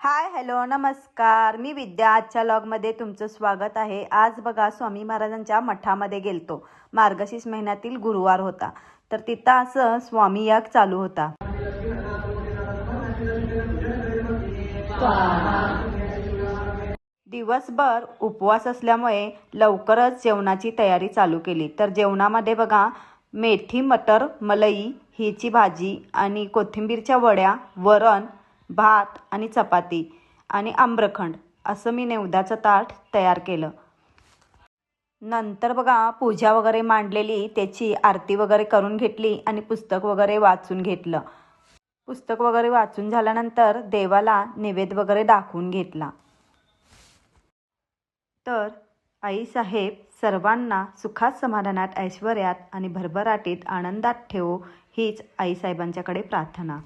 Hi hello नमस्कार, मी विद्या. आजच्या लॉगमध्ये तुमचं स्वागत आहे. आज बघा स्वामी महाराजांच्या मठामध्ये गेलतो. मार्गशीर्ष महिन्यातील गुरुवार होता, तर तिथं असं स्वामी याग चालू होता. दिवसभर उपवास असल्यामुळे लवकरच जेवणाची तयारी चालू केली. तर जेवणामध्ये बघा मेथी मटर मलई हीची भाजी आणि कोथिंबीरच्या वड्या, वरण, भात आणि चपाती आणि आम्रखंड असं मी नैवेद्याचं ताट तयार केलं. नंतर बघा पूजा वगैरे मांडलेली त्याची आरती वगैरे करून घेतली आणि पुस्तक वगैरे वाचून घेतलं. पुस्तक वगैरे वाचून झाल्यानंतर देवाला नैवेद्य वगैरे दाखवून घेतला. तर आईसाहेब सर्वांना सुखात, समाधानात, ऐश्वर्यात आणि भरभराटीत आनंदात ठेवो हीच आईसाहेबांच्याकडे प्रार्थना.